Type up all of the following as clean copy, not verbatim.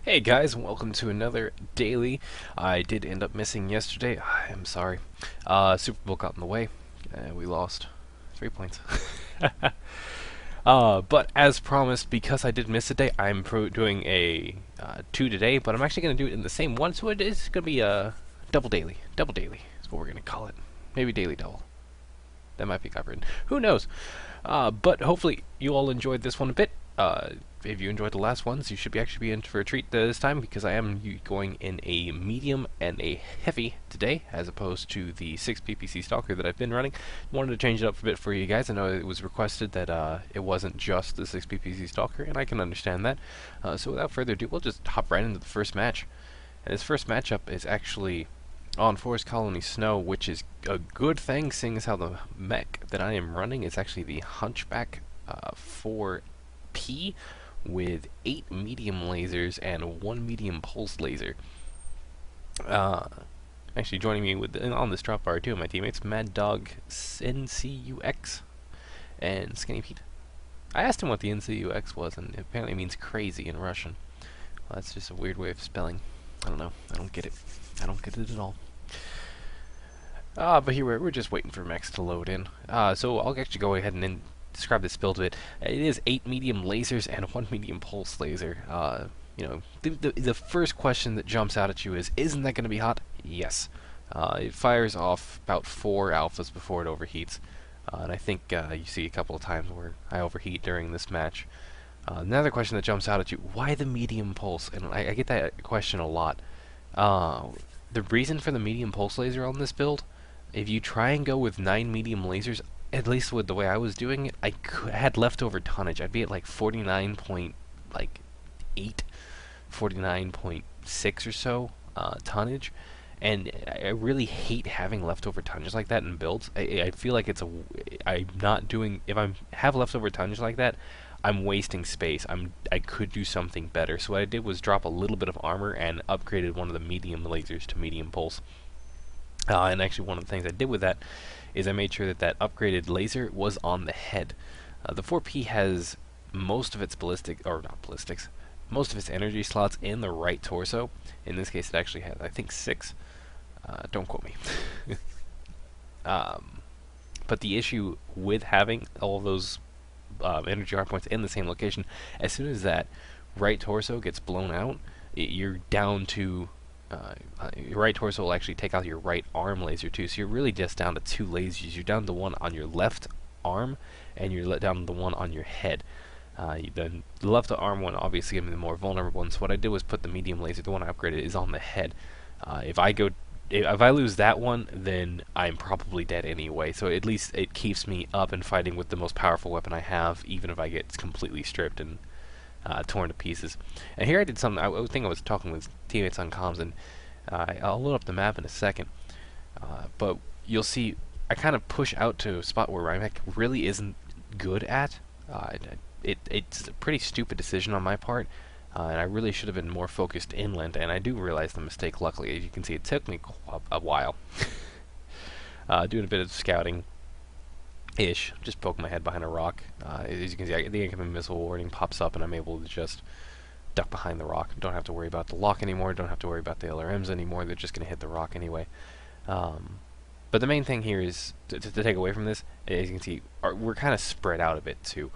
Hey guys, welcome to another daily. I did end up missing yesterday. I'm sorry. Super Bowl got in the way. We lost 3 points. But as promised, because I did miss a day, I'm doing a two today. But I'm actually going to do it in the same one, so it is going to be a double daily. Double daily is what we're going to call it. Maybe daily double. That might be copyrighted. Who knows? But hopefully you all enjoyed this one a bit. If you enjoyed the last ones, you should actually be in for a treat this time because I am going in a medium and a heavy today, as opposed to the 6 PPC Stalker that I've been running. Wanted to change it up a bit for you guys. I know it was requested that it wasn't just the 6 PPC Stalker, and I can understand that. So without further ado, we'll just hop right into the first match. And this first matchup is actually on Forest Colony Snow, which is a good thing, seeing as how the mech that I am running is actually the Hunchback 4P with 8 medium lasers and 1 medium pulse laser. Actually joining me on this drop bar, two of my teammates, Mad Dog NCUX and Skinny Pete. I asked him what the NCUX was, and it apparently means crazy in Russian. Well, that's just a weird way of spelling. I don't know. I don't get it. I don't get it at all. But here we're just waiting for mechs to load in. So I'll actually go ahead and describe this build a bit. It is 8 medium lasers and 1 medium pulse laser. The first question that jumps out at you is, isn't that going to be hot? Yes. It fires off about 4 alphas before it overheats. And I think you see a couple of times where I overheat during this match. Another question that jumps out at you, why the medium pulse? And I get that question a lot. The reason for the medium pulse laser on this build, if you try and go with 9 medium lasers, at least with the way I was doing it, I had leftover tonnage. I'd be at like 49.8, 49.6 or so tonnage, and I really hate having leftover tonnage like that in builds. I feel like I'm not doing, if I have leftover tonnage like that, I'm wasting space. I could do something better. So what I did was drop a little bit of armor and upgraded one of the medium lasers to medium pulse. And actually one of the things I did with that is I made sure that that upgraded laser was on the head. The 4P has most of its most of its energy slots in the right torso. In this case it actually has, I think, 6. Don't quote me. But the issue with having all of those energy hard points in the same location, as soon as that right torso gets blown out, you're down to your right torso will actually take out your right arm laser too, so you're really just down to 2 lasers. You're down to one on your left arm, and you're down to the one on your head. The left arm one obviously gonna be the more vulnerable one, so what I did was put the medium laser, the one I upgraded, is on the head. If I lose that one, then I'm probably dead anyway, so at least it keeps me up and fighting with the most powerful weapon I have, even if I get completely stripped and torn to pieces. And here I did something, I think I was talking with teammates on comms, and I'll load up the map in a second, but you'll see I kind of push out to a spot where my mech really isn't good at. It's a pretty stupid decision on my part, and I really should have been more focused inland, and I do realize the mistake. Luckily, as you can see, it took me a while. Doing a bit of scouting ish, just poking my head behind a rock. As you can see, the incoming missile warning pops up, and I'm able to just duck behind the rock. Don't have to worry about the lock anymore, don't have to worry about the LRMs anymore, they're just going to hit the rock anyway. But the main thing here is, to take away from this, as you can see, we're kind of spread out a bit too.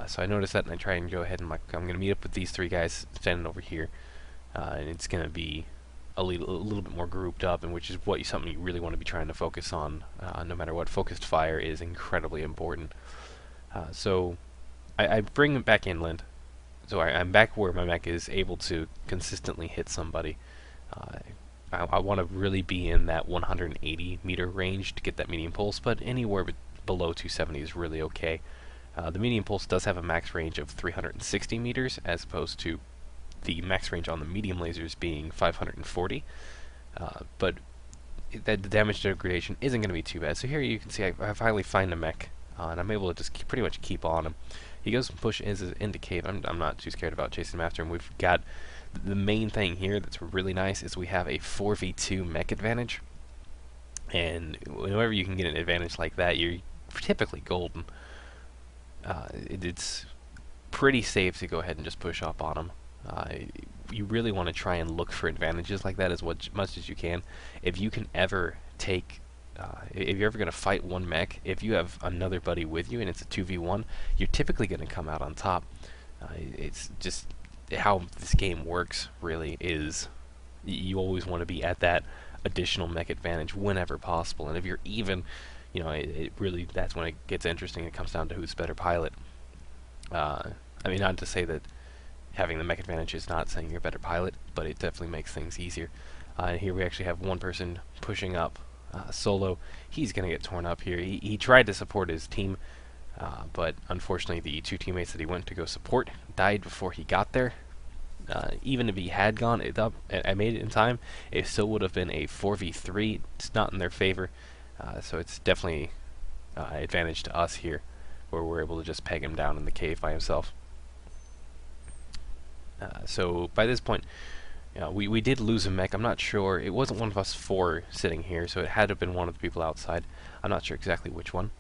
So I noticed that, and I try and go ahead and I'm going to meet up with these 3 guys standing over here, and it's going to be a little bit more grouped up, and which is something you really want to be trying to focus on, no matter what. Focused fire is incredibly important. So I bring them back inland, so I'm back where my mech is able to consistently hit somebody. I want to really be in that 180 meter range to get that medium pulse, but anywhere below 270 is really okay. The medium pulse does have a max range of 360 meters, as opposed to the max range on the medium lasers being 540. But the damage degradation isn't going to be too bad. So here you can see I finally find a mech, and I'm able to just pretty much keep on him. He goes and pushes into cave. I'm not too scared about chasing him after him. We've got the main thing here that's really nice is we have a 4v2 mech advantage, and whenever you can get an advantage like that, you're typically golden. It's pretty safe to go ahead and just push up on him. you really want to try and look for advantages like that as much as you can. If you can ever take if you're ever going to fight one mech, if you have another buddy with you and it's a 2v1, you're typically going to come out on top. It's just how this game works, really, is you always want to be at that additional mech advantage whenever possible. And if you're even, it really, that's when it gets interesting. It comes down to who's better pilot. I mean, not to say that having the mech advantage is not saying you're a better pilot, but it definitely makes things easier. And here we actually have one person pushing up solo. He's going to get torn up here. He tried to support his team, but unfortunately the two teammates that he went to go support died before he got there. Even if he had gone up, I made it in time, it still would have been a 4v3. It's not in their favor, so it's definitely advantage to us here, where we're able to just peg him down in the cave by himself. So by this point, we did lose a mech. I'm not sure. It wasn't one of us four sitting here, so it had to have been one of the people outside. I'm not sure exactly which one.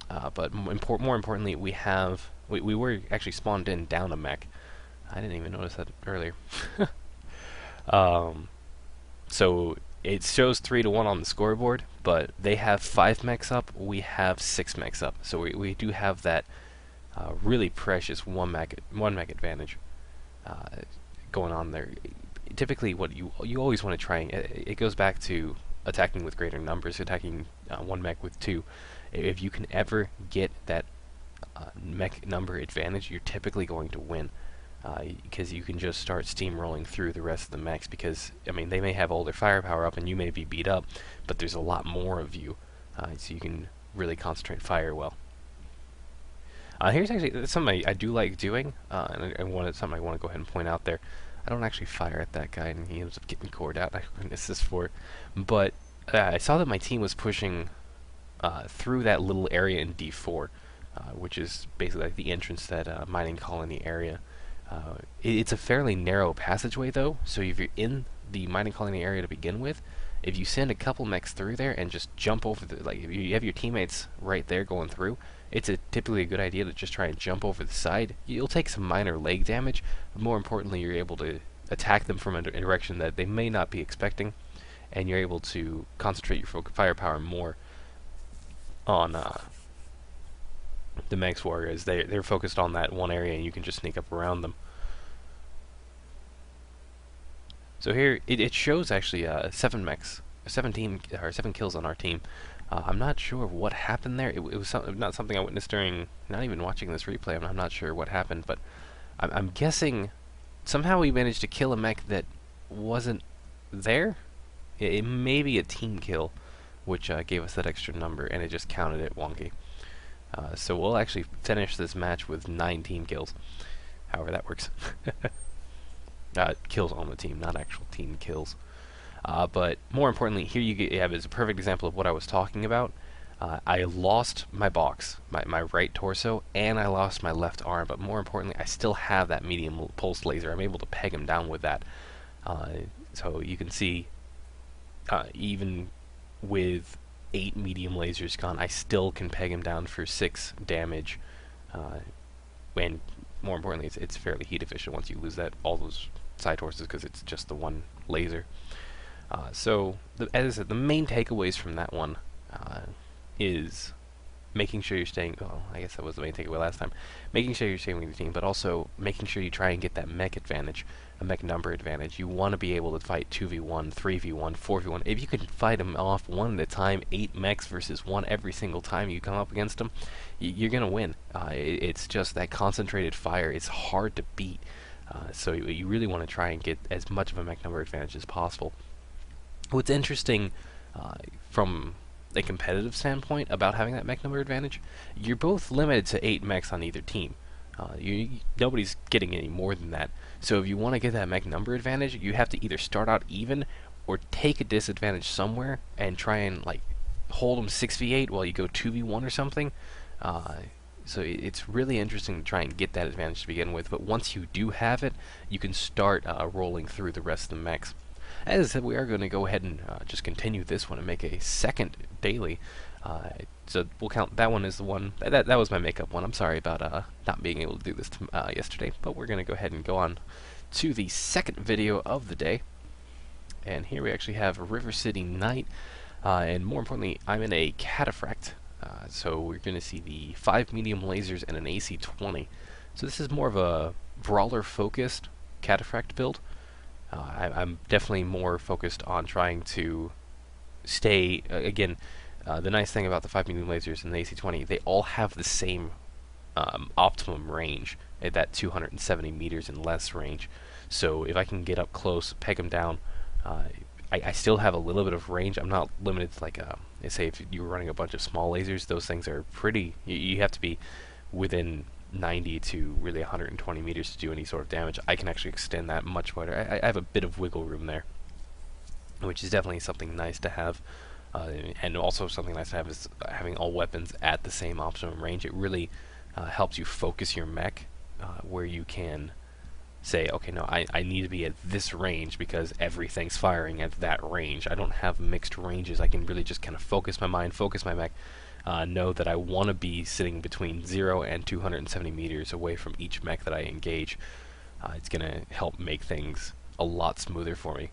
But more importantly, we were actually spawned in down a mech. I didn't even notice that earlier. So it shows 3-1 on the scoreboard, but they have 5 mechs up. We have 6 mechs up. So we do have that really precious one mech advantage going on there. Typically, what you always want to try, and it goes back to attacking with greater numbers, attacking one mech with 2. If you can ever get that mech number advantage, you're typically going to win, because you can just start steamrolling through the rest of the mechs. Because I mean, they may have all their firepower up and you may be beat up, but there's a lot more of you, so you can really concentrate fire well. Here's actually something I do like doing, and something I want to go ahead and point out there. I don't actually fire at that guy, and he ends up getting cored out. I couldn't assist for it. But I saw that my team was pushing through that little area in D4, which is basically like the entrance to that mining colony area. It's a fairly narrow passageway, though, so if you're in the mining colony area to begin with, if you send a couple mechs through there and just jump over like if you have your teammates right there going through, it's typically a good idea to just try and jump over the side. You'll take some minor leg damage, but more importantly, you're able to attack them from a direction that they may not be expecting, and you're able to concentrate your firepower more on the mechs, whereas they're focused on that one area and you can just sneak up around them. So here it shows actually 7 mechs, 7 kills on our team. I'm not sure what happened there. It was not something I witnessed during, not even watching this replay. I'm not sure what happened, but I'm guessing somehow we managed to kill a mech that wasn't there. It may be a team kill, which gave us that extra number, and it just counted it wonky. So we'll actually finish this match with 9 team kills, however that works. Kills on the team, not actual team kills. But more importantly, here you have is a perfect example of what I was talking about. I lost my box, my right torso, and I lost my left arm, but more importantly, I still have that medium pulse laser. I'm able to peg him down with that. So you can see, even with 8 medium lasers gone, I still can peg him down for 6 damage. And more importantly, it's fairly heat efficient once you lose all those side torsos, because it's just the one laser. So, as I said, the main takeaways from that one is making sure you're staying, well, I guess that was the main takeaway last time, making sure you're staying with your team, but also making sure you try and get that mech advantage, a mech number advantage. You want to be able to fight 2v1, 3v1, 4v1. If you can fight them off one at a time, 8 mechs versus 1 every single time you come up against them, you're going to win. It's just that concentrated fire. It's hard to beat. So you really want to try and get as much of a mech number advantage as possible. What's interesting from a competitive standpoint about having that mech number advantage, you're both limited to 8 mechs on either team. Nobody's getting any more than that. So if you want to get that mech number advantage, you have to either start out even or take a disadvantage somewhere and try and like hold them 6v8 while you go 2v1 or something. So it's really interesting to try and get that advantage to begin with, but once you do have it, you can start rolling through the rest of the mechs. As I said, we are going to go ahead and just continue this one and make a second daily. So we'll count that one as the one. That was my makeup one. I'm sorry about not being able to do this yesterday, but we're going to go ahead and go on to the second video of the day. And here we actually have River City Night, and more importantly, I'm in a cataphract. So we're going to see the 5 medium lasers and an AC-20. So this is more of a brawler-focused cataphract build. I'm definitely more focused on trying to stay, again, the nice thing about the 5 medium lasers and the AC-20, they all have the same optimum range at that 270 meters and less range. So if I can get up close, peg them down, I still have a little bit of range. I'm not limited to like, say if you were running a bunch of small lasers, those things are pretty, you have to be within 90 to really 120 meters to do any sort of damage. I can actually extend that much wider. I have a bit of wiggle room there, which is definitely something nice to have. And also something nice to have is having all weapons at the same optimum range. It really helps you focus your mech where you can say, okay, no, I need to be at this range because everything's firing at that range. I don't have mixed ranges. I can really just kind of focus my mind, focus my mech, know that I want to be sitting between 0 and 270 meters away from each mech that I engage. It's going to help make things a lot smoother for me.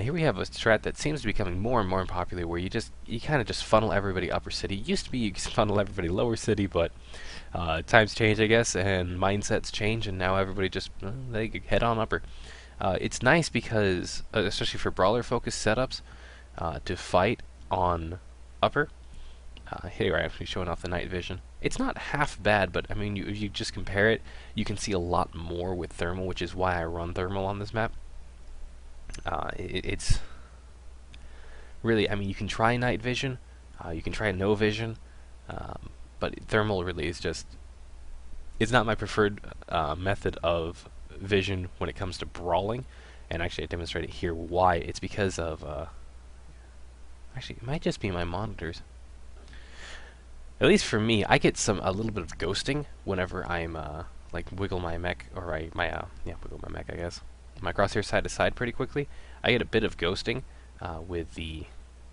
Here we have a strat that seems to be becoming more and more popular, where you kind of just funnel everybody upper city. Used to be you could funnel everybody lower city, but times change, I guess, and mindsets change, and now everybody just they head on upper. It's nice because, especially for brawler-focused setups, to fight on upper. Here we're actually showing off the night vision. It's not half bad, but I mean, if you just compare it, you can see a lot more with thermal, which is why I run thermal on this map. It's really, I mean, you can try night vision, you can try no vision, but thermal really is just, it's not my preferred method of vision when it comes to brawling. And actually I demonstrated here why. It's because of, actually it might just be my monitors. At least for me, I get a little bit of ghosting whenever I'm like wiggle my mech, or wiggle my mech, I guess. My crosshair side to side pretty quickly. I get a bit of ghosting with the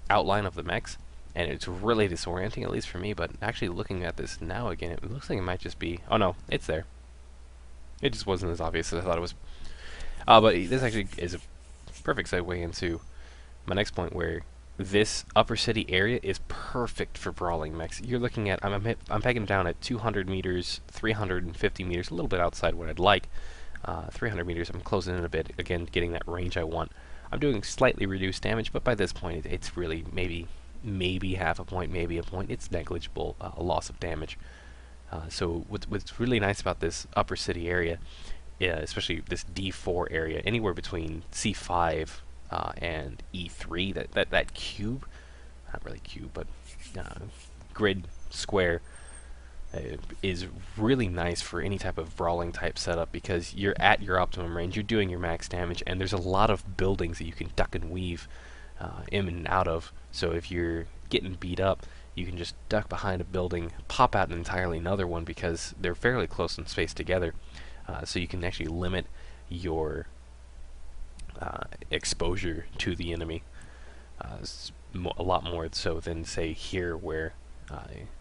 outline of the mechs, and it's really disorienting, at least for me. But actually looking at this now again, it looks like it might just be, oh no, it's there. It just wasn't as obvious as I thought it was. But this actually is a perfect segue into my next point, where this upper city area is perfect for brawling mechs. You're looking at, I'm pegging down at 200 meters, 350 meters, a little bit outside what I'd like. 300 meters, I'm closing in a bit, again, getting that range I want. I'm doing slightly reduced damage, but by this point, it's really maybe half a point, maybe a point. It's negligible loss of damage. So what's really nice about this upper city area, especially this D4 area, anywhere between C5 and E3, that cube, not really cube, but grid square, is really nice for any type of brawling type setup, because you're at your optimum range, you're doing your max damage, and there's a lot of buildings that you can duck and weave in and out of. So if you're getting beat up, you can just duck behind a building, pop out entirely another one, because they're fairly close in space together. So you can actually limit your exposure to the enemy a lot more so than, say, here, where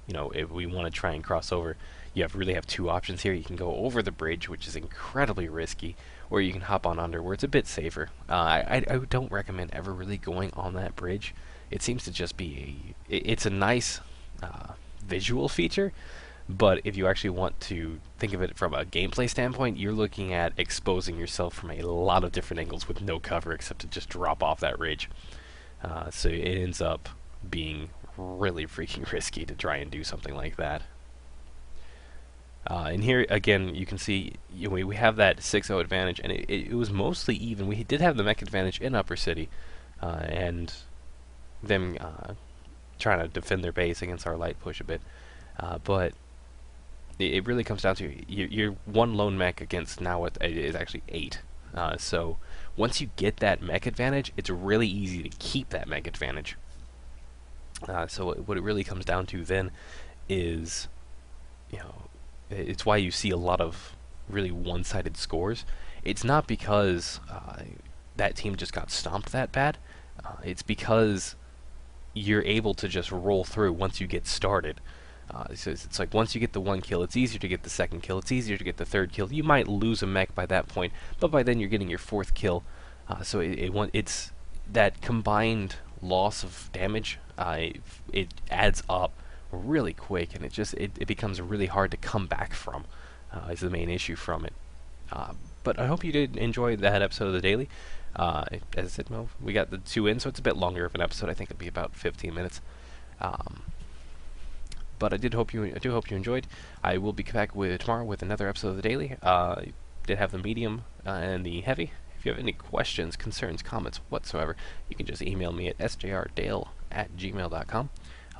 you know, if we want to try and cross over, you really have two options here. You can go over the bridge, which is incredibly risky, or you can hop on under, where it's a bit safer. I don't recommend ever really going on that bridge. It seems to just be it's a nice visual feature, but if you actually want to think of it from a gameplay standpoint, you're looking at exposing yourself from a lot of different angles with no cover except to just drop off that ridge. So it ends up being really freaking risky to try and do something like that. And here again, you can see we have that 6-0 advantage, and it was mostly even. We did have the mech advantage in Upper City, and them trying to defend their base against our light push a bit. But it really comes down to you're one lone mech against now what is actually 8. So once you get that mech advantage, it's really easy to keep that mech advantage. So what it really comes down to then is, you know, it's why you see a lot of really one-sided scores. It's not because that team just got stomped that bad. It's because you're able to just roll through once you get started. So it's like once you get the one kill, it's easier to get the second kill. It's easier to get the third kill. You might lose a mech by that point, but by then you're getting your fourth kill. So it's that combined loss of damage. It adds up really quick, and it becomes really hard to come back from. Is the main issue from it. But I hope you did enjoy that episode of the Daily. As I said, Mo, we got the 2 in, so it's a bit longer of an episode. I think it'll be about 15 minutes. But I do hope you enjoyed. I will be back tomorrow with another episode of the Daily. Did have the medium and the heavy. If you have any questions, concerns, comments whatsoever, you can just email me at sjrdale@gmail.com.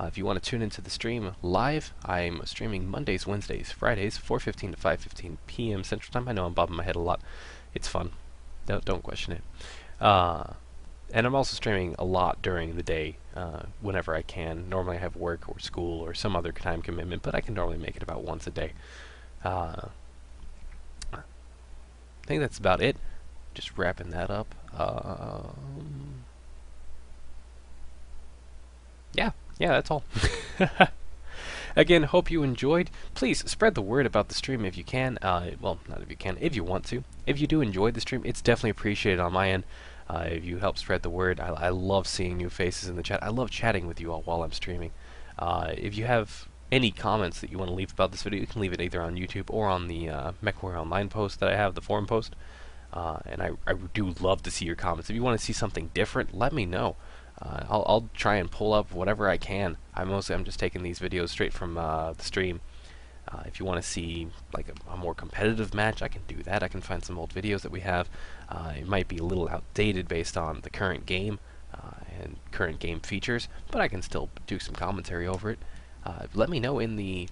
If you want to tune into the stream live, I'm streaming Mondays, Wednesdays, Fridays, 4:15 to 5:15 p.m. Central Time. I know I'm bobbing my head a lot. It's fun. Don't question it. And I'm also streaming a lot during the day, whenever I can. Normally I have work or school or some other time commitment, but I can normally make it about once a day. I think that's about it. Just wrapping that up. Yeah, that's all. Again, hope you enjoyed. Please spread the word about the stream if you can. Well, not if you can, if you want to. If you do enjoy the stream, it's definitely appreciated on my end. If you help spread the word, I love seeing new faces in the chat. I love chatting with you all while I'm streaming. If you have any comments that you want to leave about this video, you can leave it either on YouTube or on the MechWarrior Online post that I have, the forum post. And I do love to see your comments. If you want to see something different, let me know. I'll try and pull up whatever I can. I'm just taking these videos straight from the stream. If you want to see like a more competitive match, I can do that. I can find some old videos that we have. It might be a little outdated based on the current game and current game features, but I can still do some commentary over it. Let me know in the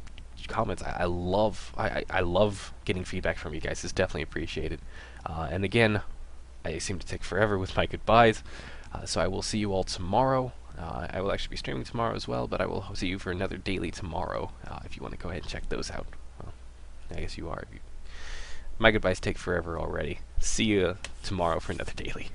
comments. I love getting feedback from you guys. It's definitely appreciated. And again, I seem to take forever with my goodbyes. So I will see you all tomorrow. I will actually be streaming tomorrow as well, but I will see you for another Daily tomorrow. If you want to go ahead and check those out. Well, I guess you are. My goodbyes take forever already. See you tomorrow for another Daily.